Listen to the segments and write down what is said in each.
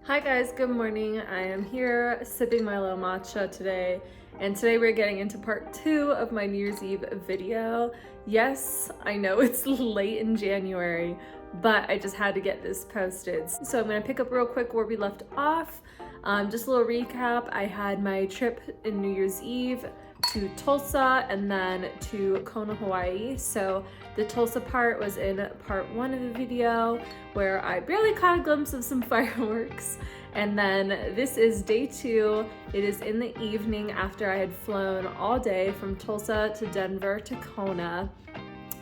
Hi guys, good morning. I am here sipping my little matcha today, and today we're getting into part 2 of my New Year's Eve video. Yes, I know it's late in January, but I just had to get this posted. So I'm gonna pick up real quick where we left off. Just a little recap. I had my trip in New Year's Eve to Tulsa and then to Kona, Hawaii. So the Tulsa part was in part 1 of the video where I barely caught a glimpse of some fireworks. And then this is day 2. It is in the evening after I had flown all day from Tulsa to Denver to Kona.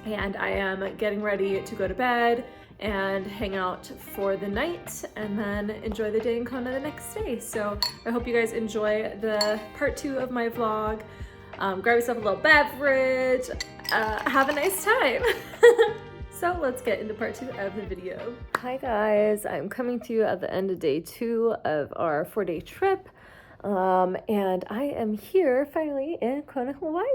And I am getting ready to go to bed and hang out for the night and then enjoy the day in Kona the next day. So I hope you guys enjoy the part 2 of my vlog. Grab yourself a little beverage, have a nice time. So let's get into part 2 of the video. Hi guys, I'm coming to you at the end of day 2 of our 4-day trip. And I am here finally in Kona, Hawaii.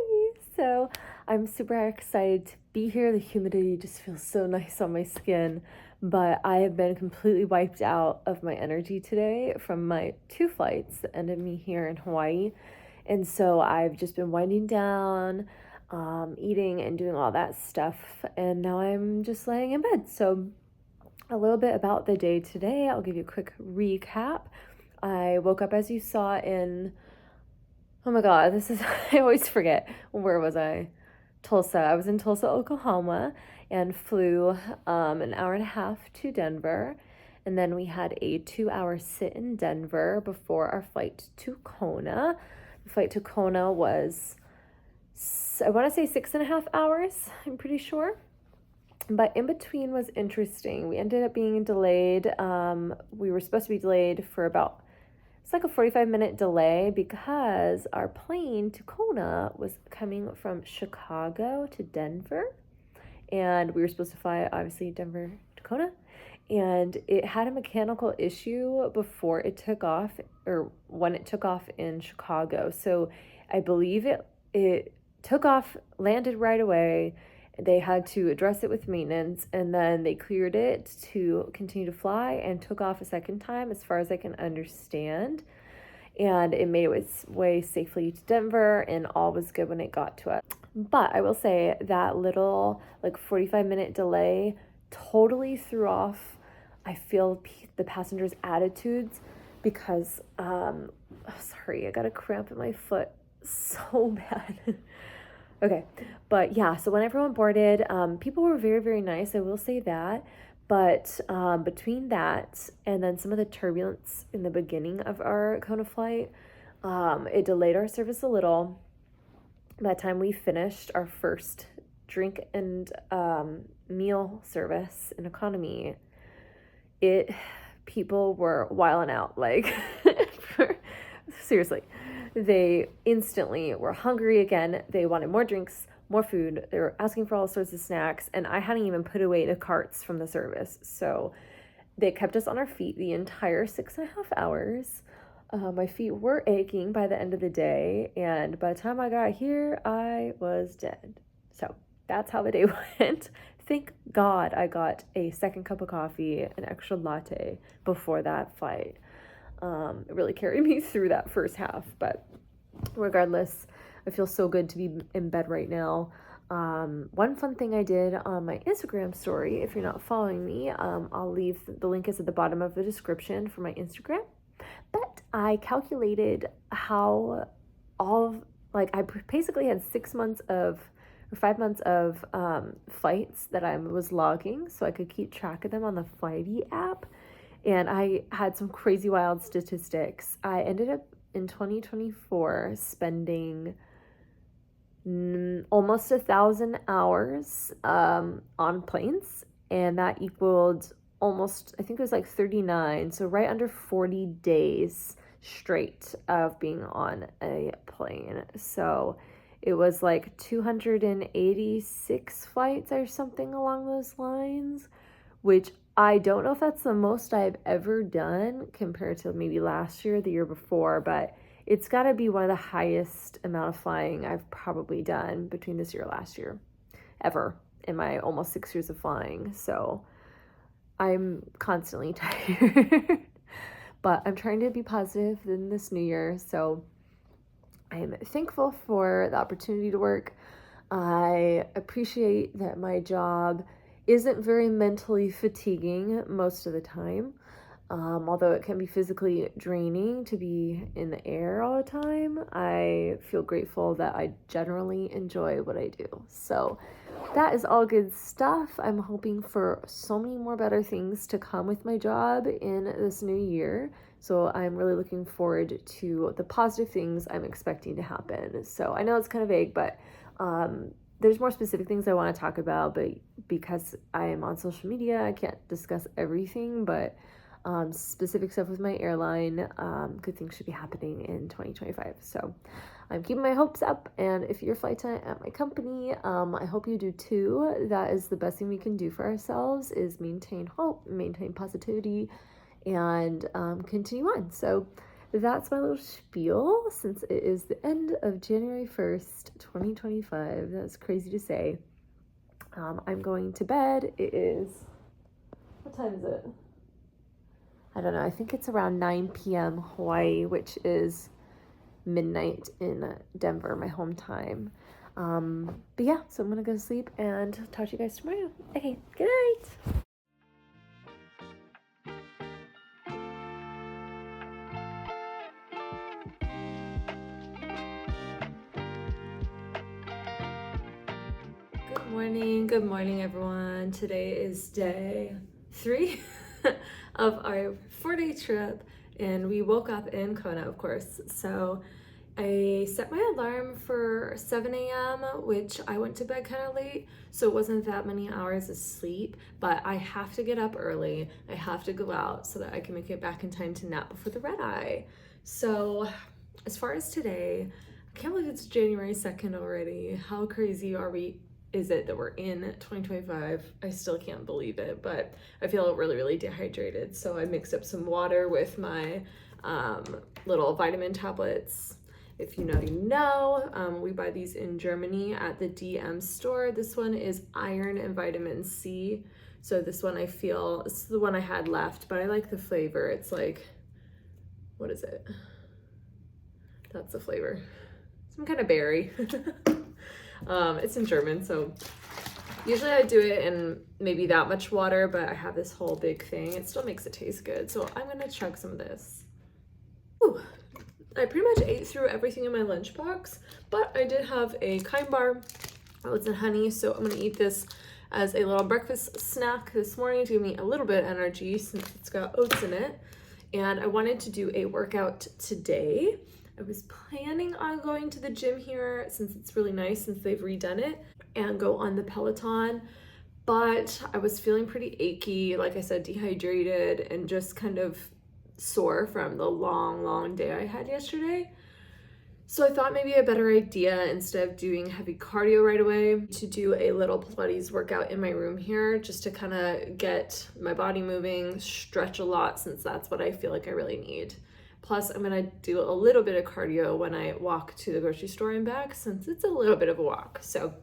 So I'm super excited to be here. The humidity just feels so nice on my skin, but I have been completely wiped out of my energy today from my 2 flights that ended me here in Hawaii. And so I've just been winding down, eating and doing all that stuff. And now I'm just laying in bed. So a little bit about the day today. I'll give you a quick recap. I woke up, as you saw, in, oh my God, I always forget. Where was I? Tulsa. I was in Tulsa, Oklahoma, and flew an hour and a half to Denver. And then we had a 2-hour sit in Denver before our flight to Kona. The flight to Kona was, I want to say 6.5 hours, I'm pretty sure. But in between was interesting. We ended up being delayed. We were supposed to be delayed for about, it's like a 45-minute delay because our plane to Kona was coming from Chicago to Denver. And we were supposed to fly, obviously, Denver to Kona. And it had a mechanical issue before it took off, or when it took off in Chicago. So I believe it took off, landed right away. They had to address it with maintenance, and then they cleared it to continue to fly and took off a second time, as far as I can understand. And it made its way safely to Denver, and all was good when it got to us. But I will say that little, like, 45-minute delay totally threw off, I feel, the passengers' attitudes, because, sorry, I got a cramp in my foot so bad. Okay, but yeah, so when everyone boarded, people were very, very nice, I will say that. But between that and then some of the turbulence in the beginning of our Kona flight, it delayed our service a little. By the time we finished our first drink and meal service in economy, people were wilding out, like, seriously. They instantly were hungry again. They wanted more drinks, more food. They were asking for all sorts of snacks, and I hadn't even put away the carts from the service. So they kept us on our feet the entire 6.5 hours. My feet were aching by the end of the day, and by the time I got here, I was dead. So that's how the day went. Thank God I got a second cup of coffee, an extra latte before that flight. It really carried me through that first half, but regardless, I feel so good to be in bed right now. One fun thing I did on my Instagram story, if you're not following me, I'll leave the link is at the bottom of the description for my Instagram. But I calculated how I basically had 5 months of flights that I was logging, so I could keep track of them on the Flighty app. And I had some crazy wild statistics. I ended up in 2024 spending almost 1,000 hours on planes, and that equaled almost, I think it was like 39, so right under 40 days straight of being on a plane. So it was like 286 flights or something along those lines, which I don't know if that's the most I've ever done compared to maybe last year, the year before, but it's got to be one of the highest amount of flying I've probably done between this year and last year ever in my almost 6 years of flying. So I'm constantly tired. but I'm trying to be positive in this new year. So I'm thankful for the opportunity to work. I appreciate that my job isn't very mentally fatiguing most of the time. Although it can be physically draining to be in the air all the time, I feel grateful that I generally enjoy what I do. So that is all good stuff. I'm hoping for so many more better things to come with my job in this new year. So I'm really looking forward to the positive things I'm expecting to happen. So I know it's kind of vague, but there's more specific things I want to talk about, but because I am on social media, I can't discuss everything, but specific stuff with my airline, good things should be happening in 2025. So I'm keeping my hopes up, and if you're a flight attendant at my company, I hope you do too. That is the best thing we can do for ourselves, is maintain hope, maintain positivity, and continue on. So that's my little spiel, since it is the end of January 1st, 2025. That's crazy to say. I'm going to bed. It is, what time is it? I don't know, I think it's around 9 p.m. Hawaii, which is midnight in Denver, my home time. But yeah, so I'm gonna go to sleep and talk to you guys tomorrow. Okay, good night. Good morning everyone. Today is day 3 of our 4-day trip, and we woke up in Kona, of course. So I set my alarm for 7 a.m., which I went to bed kind of late, so it wasn't that many hours of sleep, but I have to get up early. I have to go out so that I can make it back in time to nap before the red eye. So as far as today, I can't believe it's January 2nd already. How crazy is it that we're in 2025? I still can't believe it, but I feel really, really dehydrated. So I mixed up some water with my little vitamin tablets. If you know, you know. We buy these in Germany at the DM store. This one is iron and vitamin C. So this one this is the one I had left, but I like the flavor. It's like, what is it? That's the flavor. Some kind of berry. It's in German, so usually I do it in maybe that much water, but I have this whole big thing. It still makes it taste good, so I'm gonna chug some of this. Ooh, I pretty much ate through everything in my lunchbox, but I did have a Kind bar, oats and honey, so I'm gonna eat this as a little breakfast snack this morning to give me a little bit of energy since it's got oats in it. And I wanted to do a workout today. I was planning on going to the gym here since it's really nice, since they've redone it, and go on the Peloton, but I was feeling pretty achy, like I said, dehydrated and just kind of sore from the long day I had yesterday. So I thought maybe a better idea, instead of doing heavy cardio right away, to do a little Pilates workout in my room here, just to kind of get my body moving, stretch a lot, since that's what I feel like I really need. Plus, I'm gonna do a little bit of cardio when I walk to the grocery store and back, since it's a little bit of a walk. So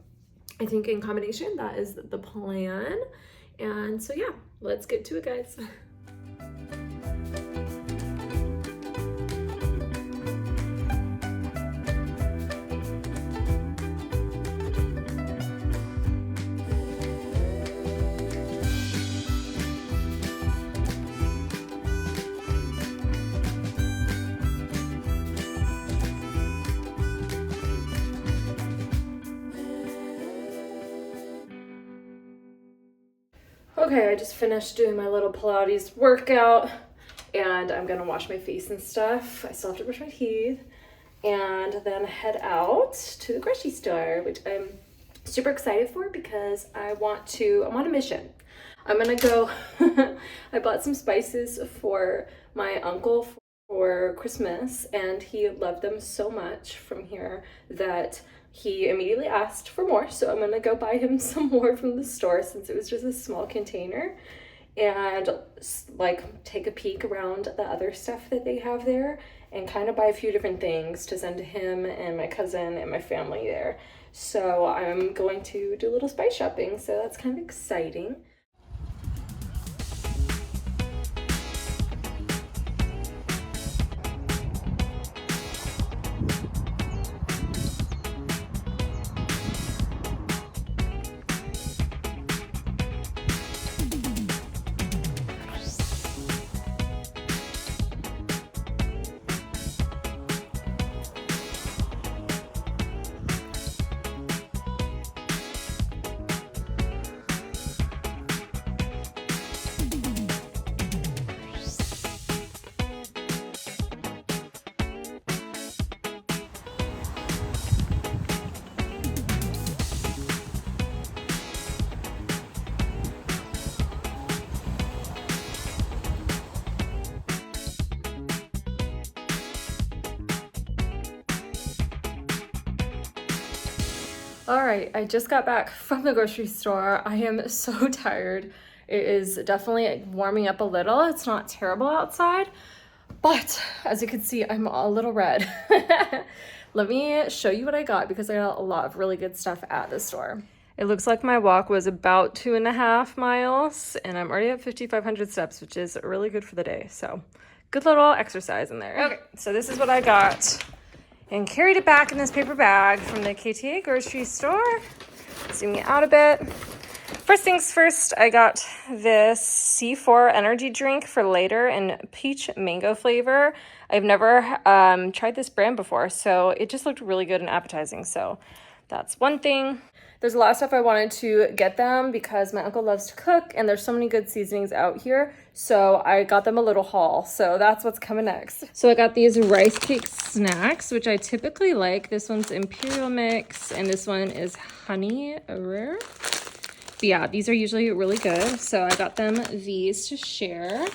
I think in combination, that is the plan. And so yeah, let's get to it, guys. Okay, I just finished doing my little Pilates workout, and I'm gonna wash my face and stuff. I still have to brush my teeth, and then head out to the grocery store, which I'm super excited for because I'm on a mission. I'm gonna go, I bought some spices for my uncle for Christmas, and he loved them so much from here that he immediately asked for more, so I'm gonna go buy him some more from the store since it was just a small container, and like take a peek around the other stuff that they have there and kind of buy a few different things to send to him and my cousin and my family there. So I'm going to do a little spice shopping, so that's kind of exciting. All right, I just got back from the grocery store. I am so tired. It is definitely warming up a little. It's not terrible outside, but as you can see, I'm a little red. Let me show you what I got because I got a lot of really good stuff at the store. It looks like my walk was about 2.5 miles and I'm already at 5,500 steps, which is really good for the day. So good little exercise in there. Okay, so this is what I got and carried it back in this paper bag from the KTA grocery store. Zooming out a bit. First things first, I got this C4 energy drink for later in peach mango flavor. I've never tried this brand before, so it just looked really good and appetizing. So that's one thing. There's a lot of stuff I wanted to get them because my uncle loves to cook and there's so many good seasonings out here. So I got them a little haul. So that's what's coming next. So I got these rice cake snacks, which I typically like. This one's Imperial Mix and this one is Honey Rare. But yeah, these are usually really good. So I got them these to share.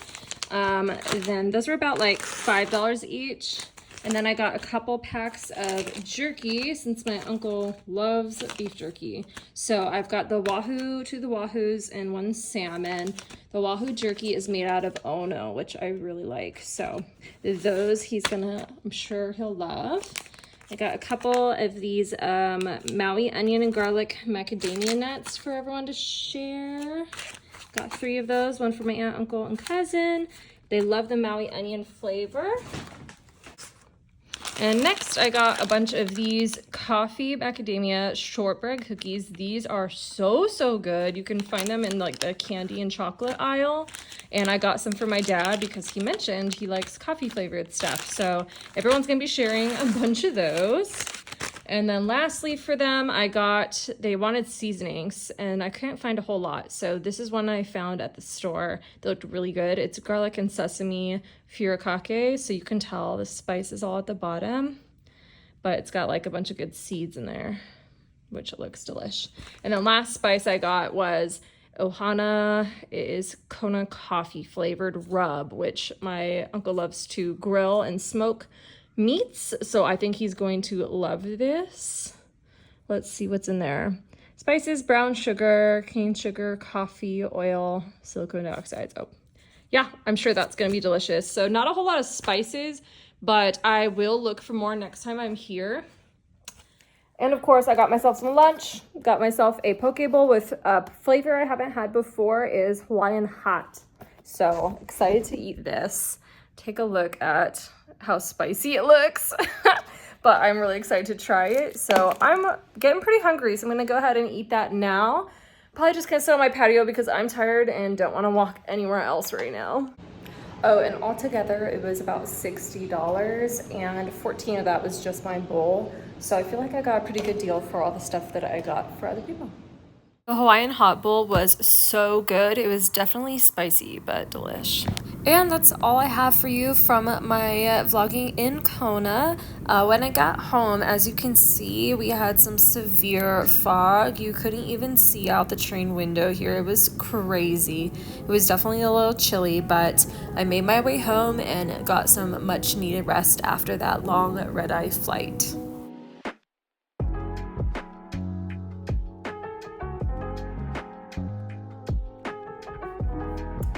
Then those were about like $5 each. And then I got a couple packs of jerky since my uncle loves beef jerky. So I've got the Wahoo to the Wahoos and one salmon. The Wahoo jerky is made out of Ono, which I really like. So those I'm sure he'll love. I got a couple of these Maui onion and garlic macadamia nuts for everyone to share. Got 3 of those, one for my aunt, uncle, and cousin. They love the Maui onion flavor. And next I got a bunch of these coffee macadamia shortbread cookies. These are so good. You can find them in like the candy and chocolate aisle. And I got some for my dad because he mentioned he likes coffee flavored stuff. So everyone's gonna be sharing a bunch of those. And then lastly for them, they wanted seasonings and I couldn't find a whole lot. So this is one I found at the store. They looked really good. It's garlic and sesame furikake. So you can tell the spice is all at the bottom, but it's got like a bunch of good seeds in there, which looks delish. And then last spice I got was Ohana. It is Kona coffee flavored rub, which my uncle loves to grill and smoke meats, so I think he's going to love this. Let's see what's in there. Spices, brown sugar, cane sugar, coffee, oil, silicone dioxide. Oh, yeah, I'm sure that's gonna be delicious. So not a whole lot of spices, but I will look for more next time I'm here. And of course, I got myself some lunch. Got myself a poke bowl with a flavor I haven't had before is Hawaiian hot. So excited to eat this. Take a look at how spicy it looks. But I'm really excited to try it. So I'm getting pretty hungry, so I'm gonna go ahead and eat that now. Probably just gonna sit on my patio because I'm tired and don't want to walk anywhere else right now. Oh, and altogether it was about $60 and 14 of that was just my bowl. So I feel like I got a pretty good deal for all the stuff that I got for other people. The Hawaiian hot bowl was so good. It was definitely spicy, but delish. And that's all I have for you from my vlogging in Kona. When I got home, as you can see, we had some severe fog. You couldn't even see out the train window here. It was crazy. It was definitely a little chilly, but I made my way home and got some much needed rest after that long red-eye flight.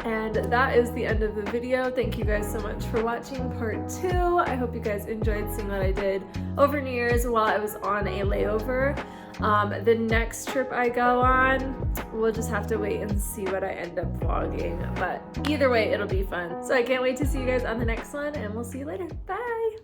And that is the end of the video. Thank you guys so much for watching part 2. I hope you guys enjoyed seeing what I did over New Year's while I was on a layover. The next trip I go on, we'll just have to wait and see what I end up vlogging. But either way, it'll be fun. So I can't wait to see you guys on the next one, and we'll see you later. Bye!